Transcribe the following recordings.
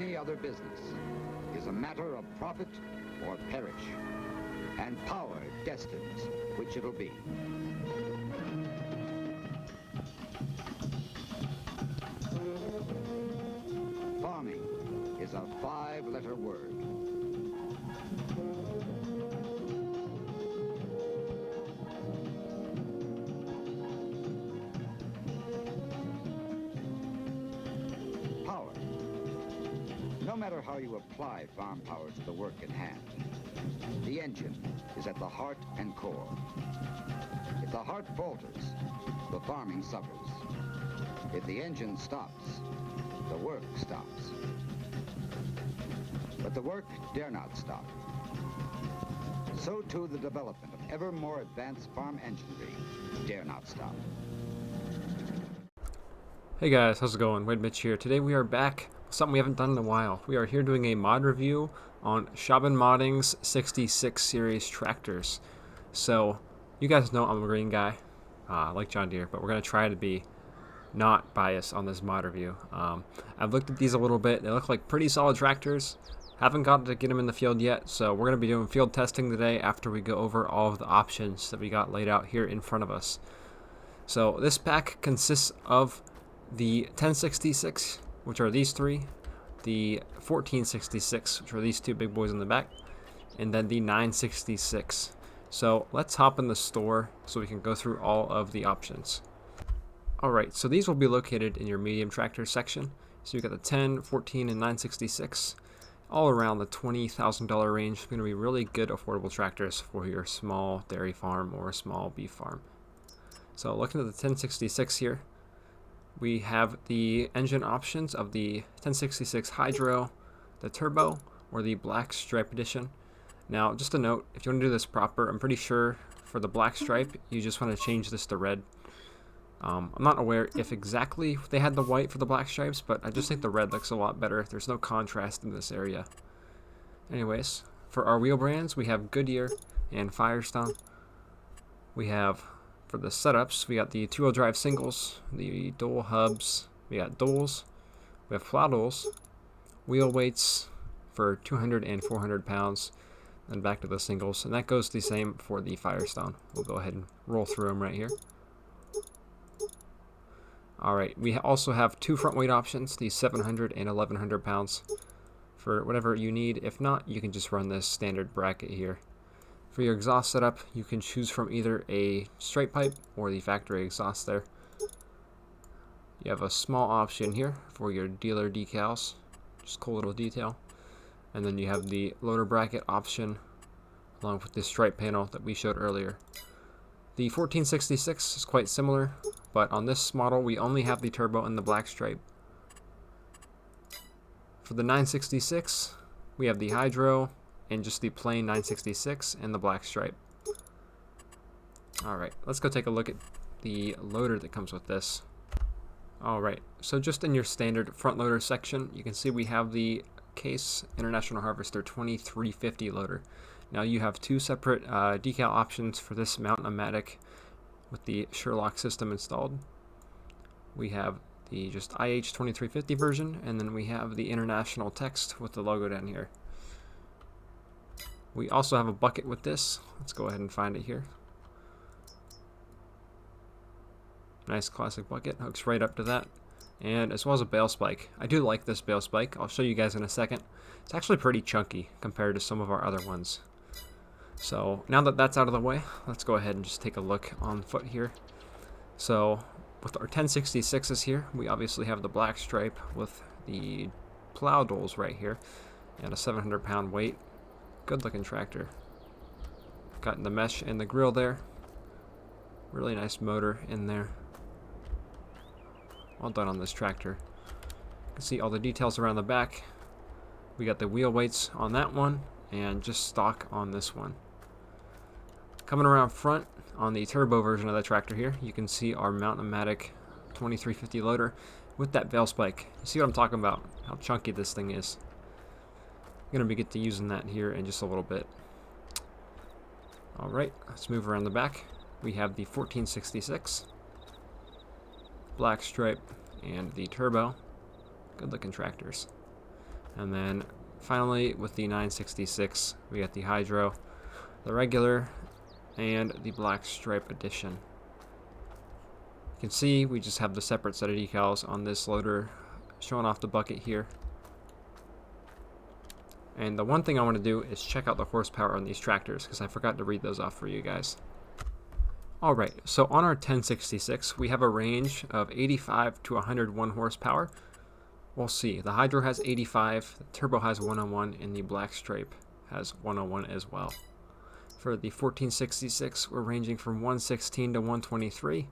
any other business is a matter of profit or perish, and power destines which it'll be. Farming is a 5-letter word. Power. No matter how you apply farm power to the work in hand, the engine is at the heart and core. If the heart falters, the farming suffers. If the engine stops, the work stops. But the work dare not stop. So too the development of ever more advanced farm enginery dare not stop. Hey guys, how's it going? Wade Mitch here. Today we are back with something we haven't done in a while. We are here doing a mod review on Schaben Modding's 66 series tractors. So, you guys know I'm a green guy, like John Deere, but we're going to try to be not biased on this mod review. I've looked at these a little bit. They look like pretty solid tractors. Haven't got to get them in the field yet, so we're going to be doing field testing today after we go over all of the options that we got laid out here in front of us. So this pack consists of the 1066, which are these three, the 1466, which are these two big boys in the back, and then the 966. So let's hop in the store so we can go through all of the options. Alright, so these will be located in your medium tractor section. So you've got the 10, 14, and 966, all around the $20,000 range. Going to be really good affordable tractors for your small dairy farm or small beef farm. So looking at the 1066 here, we have the engine options of the 1066 Hydro, the Turbo, or the Black Stripe Edition. Now, just a note, if you want to do this proper, I'm pretty sure for the Black Stripe, you just want to change this to red. I'm not aware if exactly they had the white for the black stripes, but I just think the red looks a lot better. There's no contrast in this area. Anyways, for our wheel brands, we have Goodyear and Firestone. We have, for the setups, we got the 2-wheel drive singles, the dual hubs, we got duals, we have plow duals, wheel weights for 200 and 400 pounds, then back to the singles, and that goes the same for the Firestone. We'll go ahead and roll through them right here. Alright, we also have two front weight options, the 700 and 1100 pounds for whatever you need. If not, you can just run this standard bracket here. For your exhaust setup, you can choose from either a straight pipe or the factory exhaust there. You have a small option here for your dealer decals, just cool little detail. And then you have the loader bracket option along with the stripe panel that we showed earlier. The 1466 is quite similar, but on this model we only have the turbo and the black stripe. For the 966, we have the Hydro and just the plain 966 and the black stripe. Alright, let's go take a look at the loader that comes with this. Alright, so just in your standard front loader section, you can see we have the Case International Harvester 2350 loader. Now you have two separate decal options for this Mountain-O-Matic with the Sherlock system installed. We have the just IH2350 version, and then we have the international text with the logo down here. We also have a bucket with this. Let's go ahead and find it here. Nice classic bucket, hooks right up to that. And as well as a bale spike. I do like this bale spike. I'll show you guys in a second. It's actually pretty chunky compared to some of our other ones. So now that that's out of the way, let's go ahead and just take a look on foot here. So with our 1066s here, we obviously have the black stripe with the plow duals right here and a 700 pound weight. Good looking tractor. Got the mesh in the grill there. Really nice motor in there. Well done on this tractor. You can see all the details around the back. We got the wheel weights on that one and just stock on this one. Coming around front on the turbo version of the tractor here, you can see our Mountain-O-Matic 2350 loader with that bale spike. You see what I'm talking about, how chunky this thing is. I'm going to get to using that here in just a little bit. Alright, let's move around the back. We have the 1466, black stripe, and the turbo. Good looking tractors. And then finally with the 966 we got the hydro, the regular, and the black stripe edition. You can see we just have the separate set of decals on this loader showing off the bucket here. And the one thing I want to do is check out the horsepower on these tractors, because I forgot to read those off for you guys. Alright, so on our 1066 we have a range of 85 to 101 horsepower. We'll see. The hydro has 85, the turbo has 101, and the black stripe has 101 as well. For the 1466, we're ranging from 116 to 123.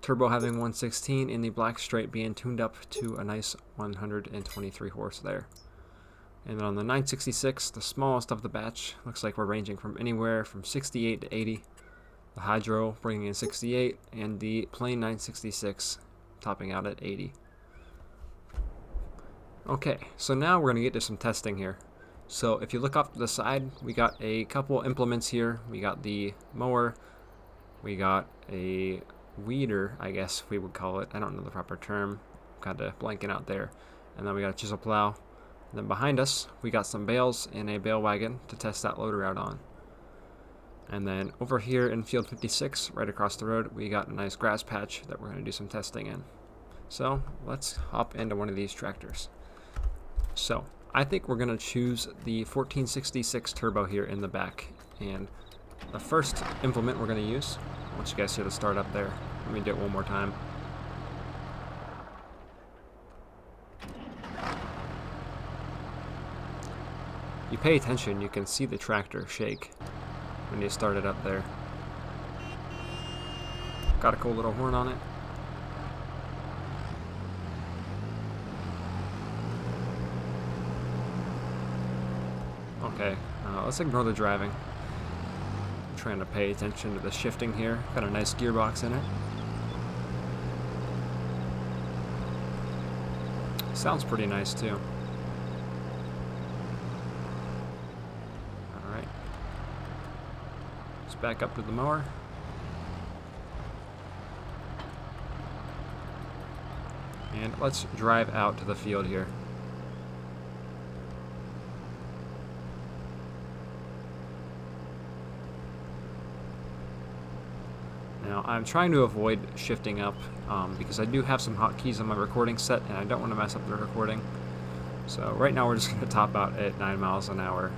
Turbo having 116, and the black stripe being tuned up to a nice 123 horse there. And then on the 966, the smallest of the batch, looks like we're ranging from anywhere from 68 to 80. The hydro bringing in 68, and the plain 966 topping out at 80. Okay, so now we're going to get to some testing here. So if you look off to the side, we got a couple implements here. We got the mower, we got a weeder, I guess we would call it. I don't know the proper term, kind of blanking out there. And then we got a chisel plow. And then behind us, we got some bales and a bale wagon to test that loader out on. And then over here in field 56, right across the road, we got a nice grass patch that we're going to do some testing in. So let's hop into one of these tractors. So I think we're going to choose the 1466 turbo here in the back. And the first implement we're going to use, I want you guys to hear the start up there. Let me do it one more time. You pay attention, you can see the tractor shake when you start it up there. Got a cool little horn on it. Okay, let's ignore the driving. I'm trying to pay attention to the shifting here. Got a nice gearbox in it. Sounds pretty nice too. Alright. Let's back up to the mower. And let's drive out to the field here. Now, I'm trying to avoid shifting up because I do have some hotkeys on my recording set and I don't want to mess up the recording. So right now we're just going to top out at 9 miles an hour.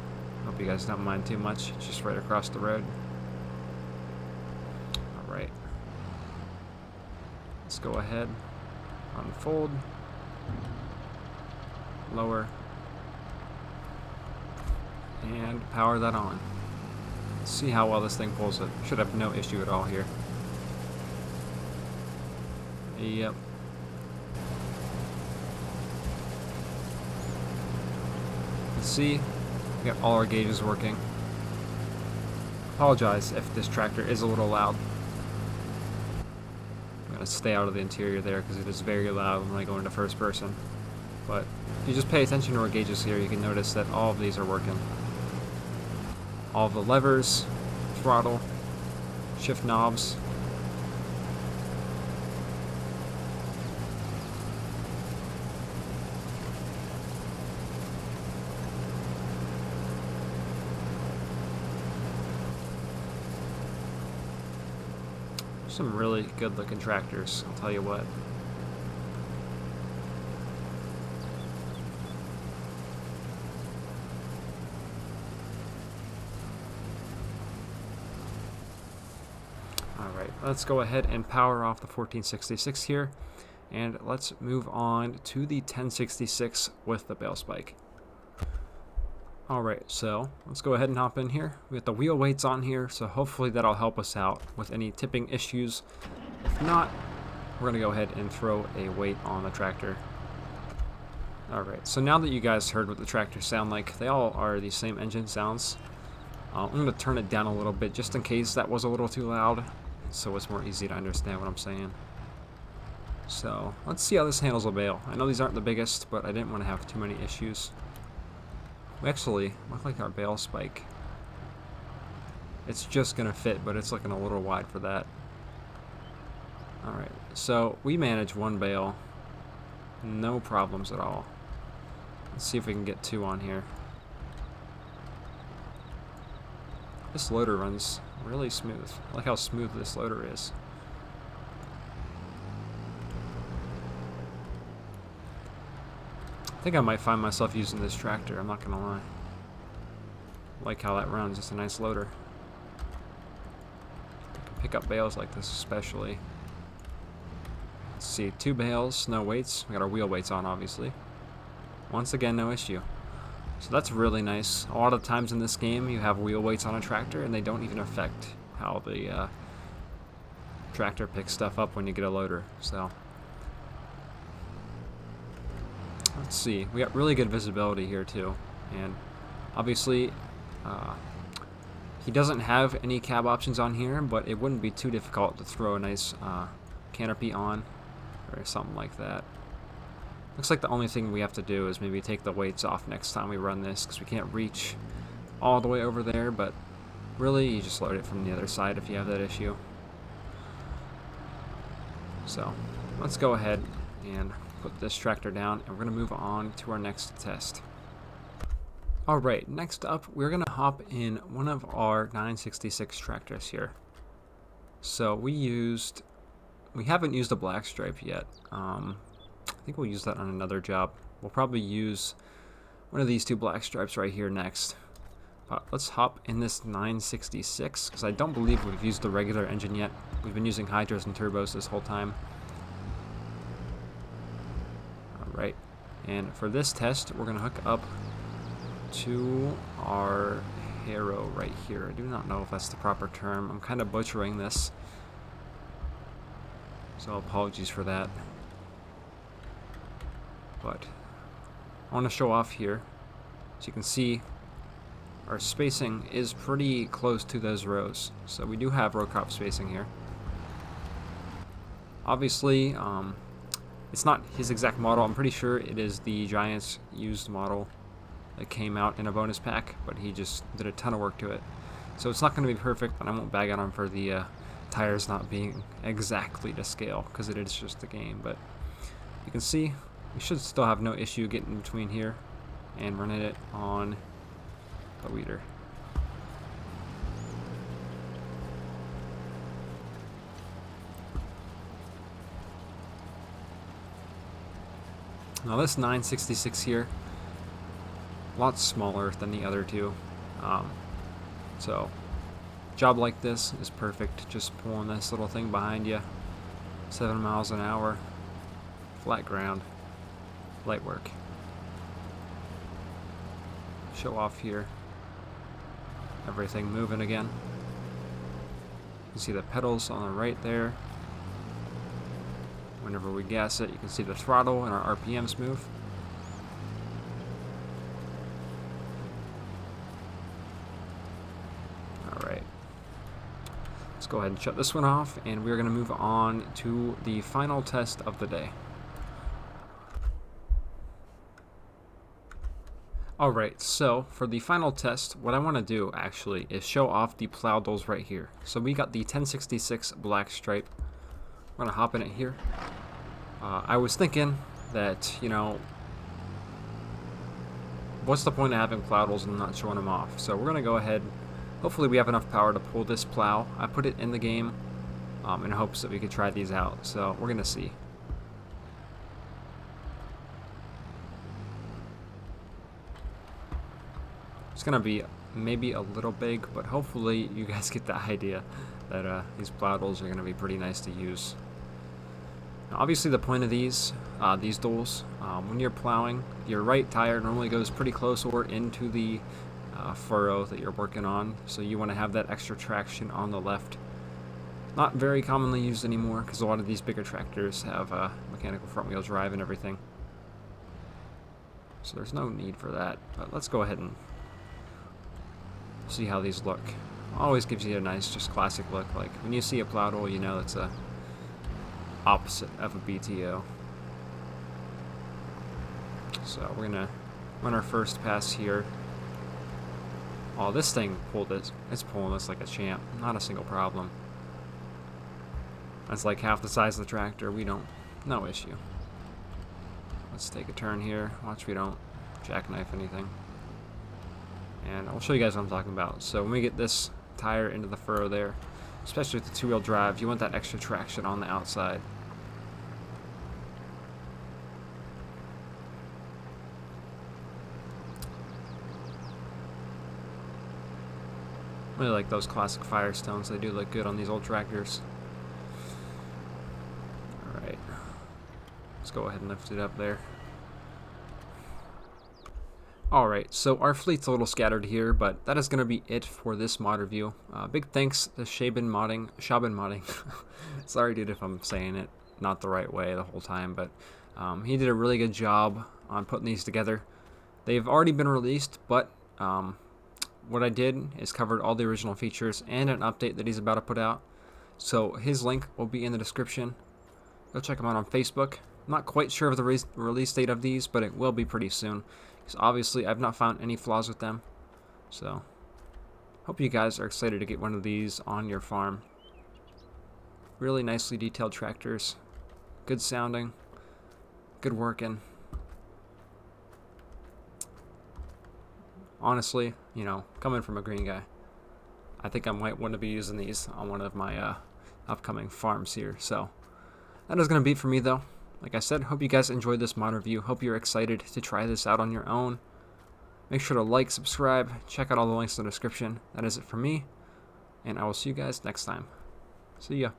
Hope you guys don't mind too much. It's just right across the road. Alright. Let's go ahead. Unfold. Lower. And power that on. Let's see how well this thing pulls it. Should have no issue at all here. Yep. Let's see. We got all our gauges working. Apologize if this tractor is a little loud. I'm going to stay out of the interior there because it is very loud when I go into first person. But if you just pay attention to our gauges here, you can notice that all of these are working. All the levers, throttle, shift knobs. Some really good looking tractors, I'll tell you what. Alright, let's go ahead and power off the 1466 here, and let's move on to the 1066 with the bale spike. Alright, so let's go ahead and hop in here. We got the wheel weights on here, so hopefully that'll help us out with any tipping issues. If not, we're going to go ahead and throw a weight on the tractor. Alright, so now that you guys heard what the tractors sound like, they all are the same engine sounds. I'm going to turn it down a little bit just in case that was a little too loud, so it's more easy to understand what I'm saying. So let's see how this handles a bale. I know these aren't the biggest, but I didn't want to have too many issues. We actually look like our bale spike. It's just gonna fit, but it's looking a little wide for that. Alright, so we manage one bale, no problems at all. Let's see if we can get 2 on here. This loader runs really smooth. I like how smooth this loader is. I think I might find myself using this tractor, I'm not gonna lie. Like how that runs, it's a nice loader. I can pick up bales like this especially. Let's see, 2 bales, no weights. We got our wheel weights on, obviously. Once again, no issue. So that's really nice. A lot of times in this game, you have wheel weights on a tractor, and they don't even affect how the tractor picks stuff up when you get a loader. So let's see. We got really good visibility here too, and obviously he doesn't have any cab options on here, but it wouldn't be too difficult to throw a nice canopy on or something like that. Looks like the only thing we have to do is maybe take the weights off next time we run this, because we can't reach all the way over there, but really you just load it from the other side if you have that issue. So let's go ahead and put this tractor down, and we're going to move on to our next test. Alright, next up we're going to hop in one of our 966 tractors here. So we haven't used a black stripe yet. I think we'll use that on another job. We'll probably use one of these 2 black stripes right here next. Let's hop in this 966, because I don't believe we've used the regular engine yet. We've been using hydros and turbos this whole time. Alright, and for this test, we're going to hook up to our harrow right here. I do not know if that's the proper term. I'm kind of butchering this, so apologies for that. But I want to show off here. So you can see our spacing is pretty close to those rows. So we do have row crop spacing here. Obviously, it's not his exact model. I'm pretty sure it is the Giants used model that came out in a bonus pack, but he just did a ton of work to it. So it's not going to be perfect, and I won't bag on him for the tires not being exactly to scale, because it is just a game. But you can see we should still have no issue getting in between here and running it on the weeder. Now this 966 here, a lot smaller than the other 2. So job like this is perfect. Just pulling this little thing behind you, 7 miles an hour, flat ground. Light work. Show off here. Everything moving again. You can see the pedals on the right there. Whenever we gas it, you can see the throttle and our RPMs move. Alright. Let's go ahead and shut this one off, and we're going to move on to the final test of the day. Alright, so for the final test, what I want to do actually is show off the plow doles right here. So we got the 1066 black stripe. We're going to hop in it here. I was thinking that, you know, what's the point of having plow doles and not showing them off? So we're going to go ahead. Hopefully we have enough power to pull this plow. I put it in the game in hopes that we could try these out. So we're going to see. It's going to be maybe a little big, but hopefully you guys get the idea that these plow doles are going to be pretty nice to use. Now, obviously the point of these doles, when you're plowing, your right tire normally goes pretty close or into the furrow that you're working on, so you want to have that extra traction on the left. Not very commonly used anymore, because a lot of these bigger tractors have mechanical front wheel drive and everything. So there's no need for that, but let's go ahead and see how these look. Always gives you a nice, just classic look. Like when you see a plow dole, you know it's a opposite of a BTO. So we're gonna run our first pass here. Oh, this thing pulled it. It's pulling this like a champ. Not a single problem. That's like half the size of the tractor. We don't, no issue. Let's take a turn here. Watch we don't jackknife anything. And I'll show you guys what I'm talking about. So when we get this tire into the furrow there, especially with the two-wheel drive, you want that extra traction on the outside. Really like those classic Firestones. They do look good on these old tractors. Alright. Let's go ahead and lift it up there. Alright, so our fleet's a little scattered here, but that is going to be it for this mod review. Big thanks to Schaben Modding. Sorry dude if I'm saying it not the right way the whole time, but he did a really good job on putting these together. They've already been released, but what I did is covered all the original features and an update that he's about to put out. So his link will be in the description. Go check him out on Facebook. I'm not quite sure of the release date of these, but it will be pretty soon. Because obviously I've not found any flaws with them. So hope you guys are excited to get one of these on your farm. Really nicely detailed tractors. Good sounding. Good working. Honestly, you know, coming from a green guy, I think I might want to be using these on one of my upcoming farms here. So that is going to be it for me though. Like I said, hope you guys enjoyed this mod review. Hope you're excited to try this out on your own. Make sure to like, subscribe, check out all the links in the description. That is it for me, and I will see you guys next time. See ya.